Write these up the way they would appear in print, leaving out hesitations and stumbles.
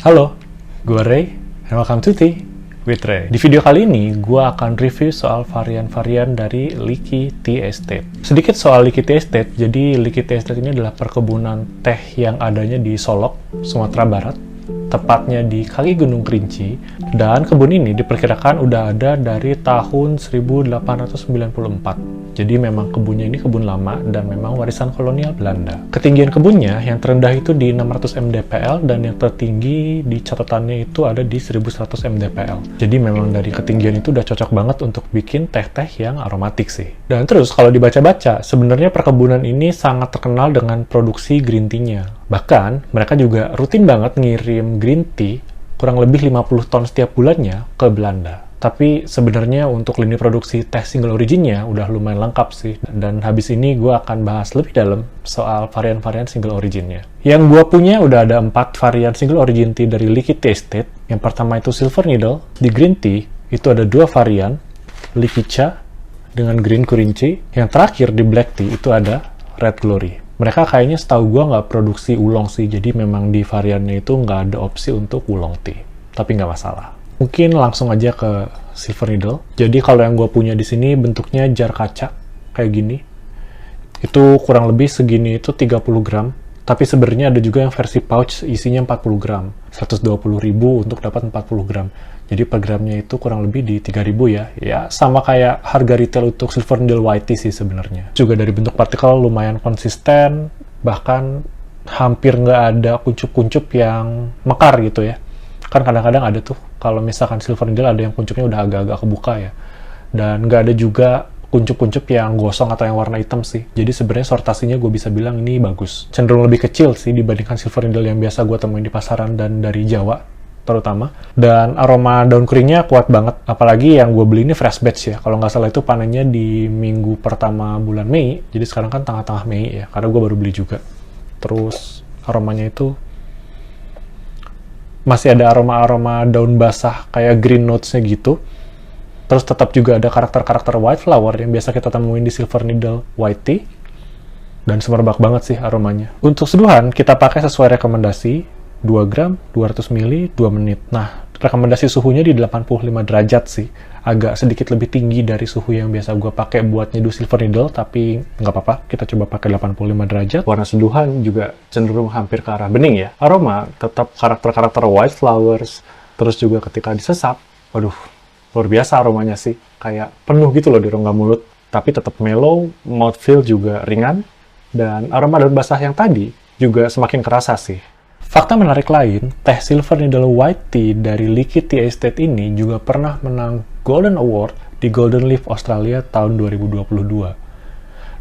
Halo, gue Ray, and welcome to Tea with Ray. Di video kali ini, gue akan review soal varian-varian dari Licky Tea Estate. Sedikit soal Licky Tea Estate, jadi Licky Tea Estate ini adalah perkebunan teh yang adanya di Solok, Sumatera Barat, tepatnya di kaki Gunung Kerinci, dan kebun ini diperkirakan udah ada dari tahun 1894. Jadi memang kebunnya ini kebun lama dan memang warisan kolonial Belanda. Ketinggian kebunnya yang terendah itu di 600 mdpl dan yang tertinggi di catatannya itu ada di 1100 mdpl. Jadi memang dari ketinggian itu udah cocok banget untuk bikin teh-teh yang aromatik sih. Dan terus kalau dibaca-baca, sebenarnya perkebunan ini sangat terkenal dengan produksi green tea-nya. Bahkan mereka juga rutin banget ngirim green tea kurang lebih 50 ton setiap bulannya ke Belanda. Tapi sebenarnya untuk lini produksi teh single origin-nya udah lumayan lengkap sih. Dan habis ini gue akan bahas lebih dalam soal varian-varian single origin-nya. Yang gue punya udah ada 4 varian single origin tea dari Licky Tea Estate. Yang pertama itu Silver Needle. Di green tea itu ada 2 varian, Licky Cha dengan green kurinci. Yang terakhir di black tea itu ada Red Glory. Mereka kayaknya setahu gue nggak produksi oolong sih, jadi memang di variannya itu nggak ada opsi untuk oolong tea. Tapi nggak masalah. Mungkin langsung aja ke Silver Needle. Jadi kalau yang gue punya di sini bentuknya jar kaca kayak gini. Itu kurang lebih segini itu 30 gram. Tapi sebenarnya ada juga yang versi pouch isinya 40 gram. 120.000 untuk dapat 40 gram. Jadi per gramnya itu kurang lebih di 3.000 ya. Ya sama kayak harga retail untuk Silver Needle White Tea sih sebenarnya. Juga dari bentuk partikel lumayan konsisten. Bahkan hampir nggak ada kuncup-kuncup yang mekar gitu ya. Kan kadang-kadang ada tuh, kalau misalkan Silver Needle ada yang kuncupnya udah agak-agak kebuka ya. Dan nggak ada juga kuncup-kuncup yang gosong atau yang warna hitam sih. Jadi sebenarnya sortasinya gue bisa bilang ini bagus. Cenderung lebih kecil sih dibandingkan Silver Needle yang biasa gue temuin di pasaran dan dari Jawa terutama. Dan aroma daun keringnya kuat banget. Apalagi yang gue beli ini fresh batch ya. Kalau nggak salah itu panennya di minggu pertama bulan Mei. Jadi sekarang kan tengah-tengah Mei ya, karena gue baru beli juga. Terus aromanya itu masih ada aroma-aroma daun basah kayak green notes-nya gitu. Terus tetap juga ada karakter-karakter white flower yang biasa kita temuin di Silver Needle White Tea. Dan semerbak banget sih aromanya. Untuk seduhan, kita pakai sesuai rekomendasi 2 gram, 200 ml, 2 menit. Nah, rekomendasi suhunya di 85 derajat sih. Agak sedikit lebih tinggi dari suhu yang biasa gue pakai buat nyeduh Silver Needle, tapi nggak apa-apa, kita coba pakai 85 derajat. Warna seduhan juga cenderung hampir ke arah bening ya. Aroma tetap karakter-karakter white flowers, terus juga ketika disesap, waduh, luar biasa aromanya sih. Kayak penuh gitu loh di rongga mulut, tapi tetap mellow, mouthfeel juga ringan, dan aroma daun basah yang tadi juga semakin kerasa sih. Fakta menarik lain, teh Silver Needle White Tea dari Licky Tea Estate ini juga pernah menang Golden Award di Golden Leaf Australia tahun 2022.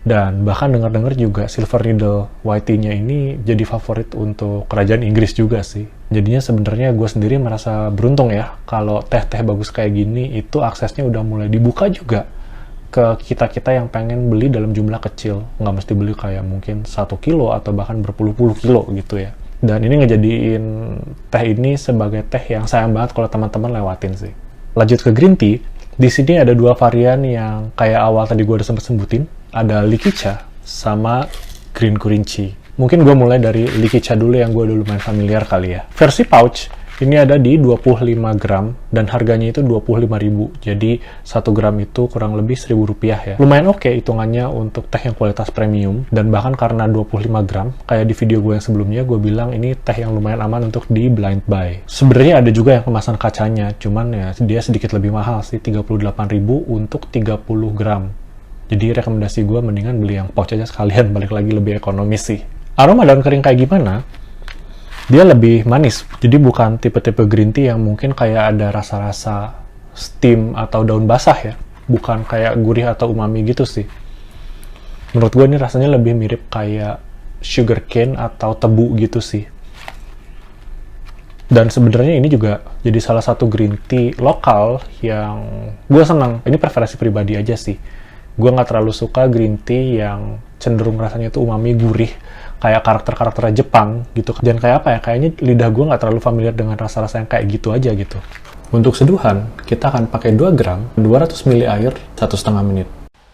Dan bahkan dengar-dengar juga Silver Needle White Tea-nya ini jadi favorit untuk kerajaan Inggris juga sih. Jadinya sebenarnya gue sendiri merasa beruntung ya, kalau teh-teh bagus kayak gini itu aksesnya udah mulai dibuka juga ke kita-kita yang pengen beli dalam jumlah kecil. Nggak mesti beli kayak mungkin 1 kilo atau bahkan berpuluh-puluh kilo gitu ya. Dan ini ngejadiin teh ini sebagai teh yang sayang banget kalau teman-teman lewatin sih. Lanjut ke green tea, di sini ada 2 varian yang kayak awal tadi gue udah sempat sebutin. Ada Licky Cha sama green kurinci. Mungkin gue mulai dari Licky Cha dulu yang gue udah lumayan familiar kali ya. Versi pouch, ini ada di 25 gram dan harganya itu 25.000. Jadi 1 gram itu kurang lebih 1.000 rupiah ya. Lumayan oke hitungannya untuk teh yang kualitas premium. Dan bahkan karena 25 gram, kayak di video gue yang sebelumnya, gue bilang ini teh yang lumayan aman untuk di blind buy. Sebenarnya ada juga yang kemasan kacanya, cuman ya dia sedikit lebih mahal sih, 38.000 untuk 30 gram. Jadi rekomendasi gue mendingan beli yang pouch aja sekalian, balik lagi lebih ekonomis sih. Aroma daun kering kayak gimana? Dia lebih manis, jadi bukan tipe-tipe green tea yang mungkin kayak ada rasa-rasa steam atau daun basah ya. Bukan kayak gurih atau umami gitu sih. Menurut gue ini rasanya lebih mirip kayak sugar cane atau tebu gitu sih. Dan sebenarnya ini juga jadi salah satu green tea lokal yang gue senang. Ini preferensi pribadi aja sih. Gue nggak terlalu suka green tea yang cenderung rasanya itu umami gurih. Kayak karakter-karakter Jepang gitu. Dan kayak apa ya, kayaknya lidah gue nggak terlalu familiar dengan rasa-rasa yang kayak gitu aja gitu. Untuk seduhan, kita akan pakai 2 gram, 200 ml air, 1,5 menit.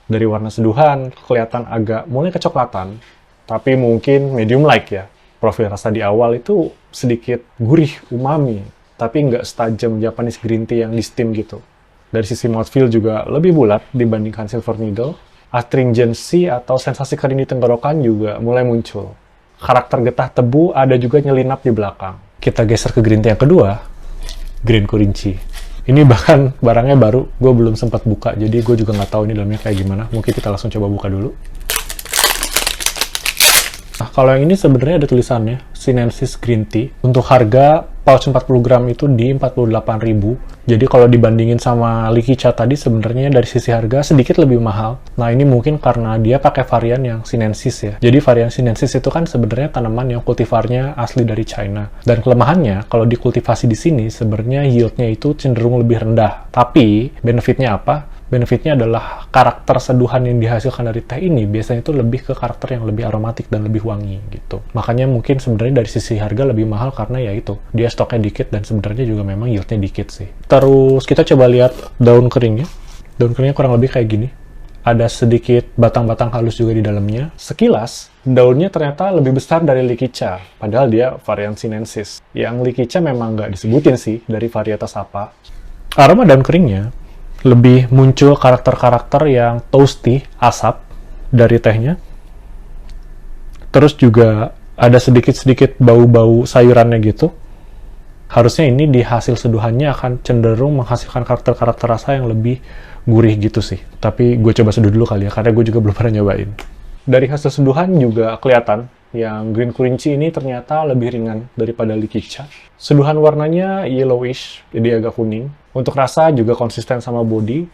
Dari warna seduhan, kelihatan agak mulai kecoklatan. tapi mungkin medium like ya. Profil rasa di awal itu sedikit gurih, umami, tapi nggak setajam Japanese green tea yang di steam gitu. Dari sisi mouthfeel juga lebih bulat dibandingkan Silver Needle. Astringency atau sensasi kering di tenggorokan juga mulai muncul. Karakter getah tebu ada juga nyelinap di belakang. Kita geser ke green tea yang kedua, Green Kurinci. Ini bahkan barangnya baru, gue belum sempat buka, jadi gue juga nggak tahu ini dalamnya kayak gimana. Mungkin kita langsung coba buka dulu. Nah, kalau yang ini sebenarnya ada tulisannya, Sinensis Green Tea. Untuk harga pouch 40 gram itu di 48.000. Jadi kalau dibandingin sama Likicha tadi sebenarnya dari sisi harga sedikit lebih mahal. Nah, ini mungkin karena dia pakai varian yang Sinensis ya. Jadi varian Sinensis itu kan sebenarnya tanaman yang kultivarnya asli dari China. Dan kelemahannya kalau dikultivasi di sini sebenarnya yieldnya itu cenderung lebih rendah. Tapi benefitnya apa? Benefitnya adalah karakter seduhan yang dihasilkan dari teh ini biasanya itu lebih ke karakter yang lebih aromatik dan lebih wangi gitu. Makanya mungkin sebenarnya dari sisi harga lebih mahal karena ya itu, dia stoknya dikit dan sebenarnya juga memang yieldnya dikit sih. Terus kita coba lihat daun keringnya. Daun keringnya kurang lebih kayak gini. Ada sedikit batang-batang halus juga di dalamnya. Sekilas, daunnya ternyata lebih besar dari Likicha, padahal dia varian Sinensis. Yang Likicha memang nggak disebutin sih dari varietas apa. Aroma daun keringnya lebih muncul karakter-karakter yang toasty, asap dari tehnya. Terus juga ada sedikit-sedikit bau-bau sayurannya gitu. Harusnya ini di hasil seduhannya akan cenderung menghasilkan karakter-karakter rasa yang lebih gurih gitu sih. Tapi gue coba seduh dulu kali ya, karena gue juga belum pernah nyobain. Dari hasil seduhan juga kelihatan yang Green Kurinci ini ternyata lebih ringan daripada Likicha. Seduhan warnanya yellowish, jadi agak kuning. Untuk rasa juga konsisten sama body.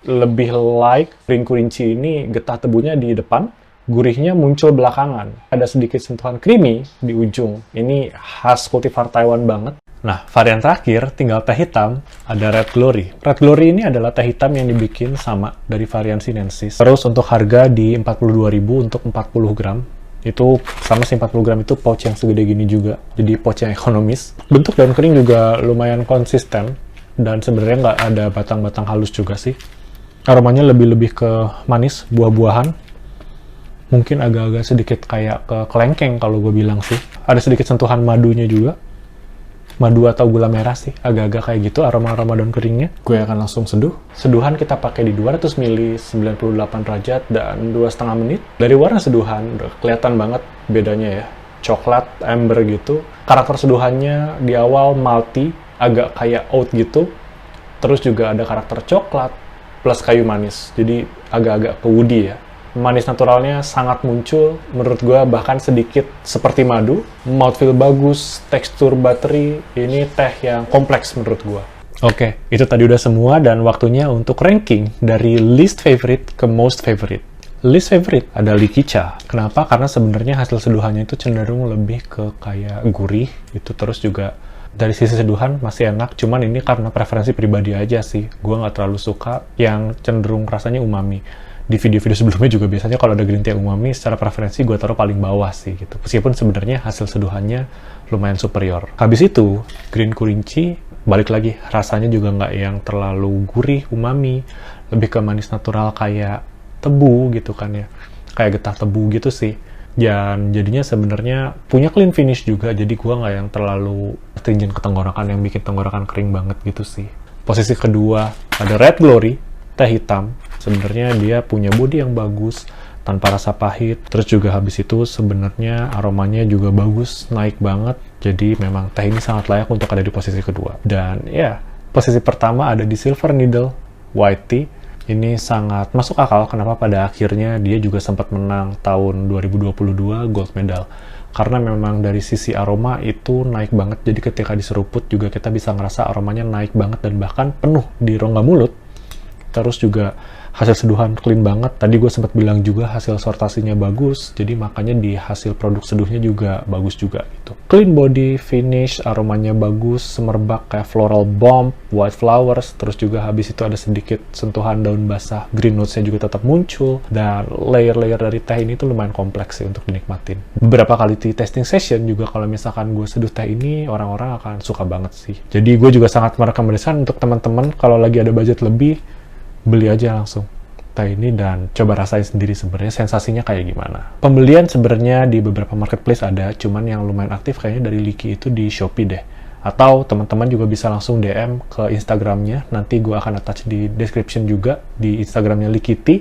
Lebih like Green Kurinci ini getah tebunya di depan, gurihnya muncul belakangan. Ada sedikit sentuhan creamy di ujung. Ini khas kultivar Taiwan banget. Nah, varian terakhir tinggal teh hitam, ada Red Glory. Red Glory ini adalah teh hitam yang dibikin sama dari varian Sinensis. Terus untuk harga di 42.000 untuk 40 gram. Itu sama sih 40 gram itu pouch yang segede gini juga. Jadi pouch yang ekonomis. Bentuk daun kering juga lumayan konsisten. Dan sebenarnya nggak ada batang-batang halus juga sih. Aromanya lebih-lebih ke manis, buah-buahan. Mungkin agak-agak sedikit kayak ke kelengkeng kalau gue bilang sih. Ada sedikit sentuhan madunya juga. Madu atau gula merah sih, agak-agak kayak gitu aroma-aroma daun keringnya. Gue akan langsung seduh. Seduhan kita pakai di 200 ml, 98 derajat, dan 2,5 menit. Dari warna seduhan, udah kelihatan banget bedanya ya. Coklat, amber gitu. Karakter seduhannya di awal malty, agak kayak oat gitu. Terus juga ada karakter coklat, plus kayu manis. Jadi agak-agak ke woody ya. Manis naturalnya sangat muncul, menurut gue bahkan sedikit seperti madu. Mouthfeel bagus, tekstur buttery, ini teh yang kompleks menurut gue. Oke, itu tadi udah semua dan waktunya untuk ranking dari least favorite ke most favorite. Least favorite ada Likicha. Kenapa? Karena sebenarnya hasil seduhannya itu cenderung lebih ke kayak gurih, itu terus juga dari sisi seduhan masih enak, cuman ini karena preferensi pribadi aja sih. Gue nggak terlalu suka yang cenderung rasanya umami. Di video-video sebelumnya juga biasanya kalau ada green tea umami, secara preferensi gue taruh paling bawah sih gitu. Meskipun sebenarnya hasil seduhannya lumayan superior. Habis itu, Green Kurinci, balik lagi, rasanya juga nggak yang terlalu gurih, umami. Lebih ke manis natural kayak tebu gitu kan ya. Kayak getah tebu gitu sih. Dan jadinya sebenarnya punya clean finish juga, jadi gue nggak yang terlalu astringent ke tenggorokan yang bikin tenggorokan kering banget gitu sih. Posisi kedua ada Red Glory, teh hitam. Sebenarnya dia punya body yang bagus, tanpa rasa pahit. Terus juga habis itu sebenarnya aromanya juga bagus, naik banget. Jadi memang teh ini sangat layak untuk ada di posisi kedua. Dan ya, posisi pertama ada di Silver Needle White Tea. Ini sangat masuk akal kenapa pada akhirnya dia juga sempat menang tahun 2022 gold medal. Karena memang dari sisi aroma itu naik banget, jadi ketika diseruput juga kita bisa ngerasa aromanya naik banget dan bahkan penuh di rongga mulut. Terus juga hasil seduhan clean banget. Tadi gue sempat bilang juga hasil sortasinya bagus, jadi makanya di hasil produk seduhnya juga bagus juga gitu. Clean body, finish, aromanya bagus, semerbak kayak floral bomb, white flowers, terus juga habis itu ada sedikit sentuhan daun basah, green notes-nya juga tetap muncul, dan layer-layer dari teh ini tuh lumayan kompleks sih untuk dinikmatin. Beberapa kali tea tasting session juga kalau misalkan gue seduh teh ini, orang-orang akan suka banget sih. Jadi gue juga sangat merekomendasikan untuk teman-teman kalau lagi ada budget lebih, beli aja langsung. teh ini dan coba rasain sendiri sebenarnya sensasinya kayak gimana. Pembelian sebenarnya di beberapa marketplace ada, cuman yang lumayan aktif kayaknya dari Liki itu di Shopee deh. Atau teman-teman juga bisa langsung DM ke Instagramnya, nanti gue akan attach di description juga di Instagramnya Liki Tea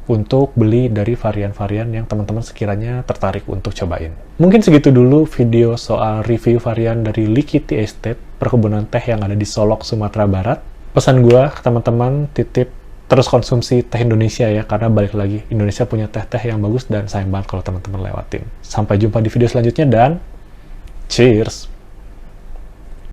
untuk beli dari varian-varian yang teman-teman sekiranya tertarik untuk cobain. Mungkin segitu dulu video soal review varian dari Liki Tea Estate, perkebunan teh yang ada di Solok, Sumatera Barat. Pesan gue ke teman-teman, titip terus konsumsi teh Indonesia ya, karena balik lagi, Indonesia punya teh-teh yang bagus dan sayang banget kalau teman-teman lewatin. Sampai jumpa di video selanjutnya dan cheers!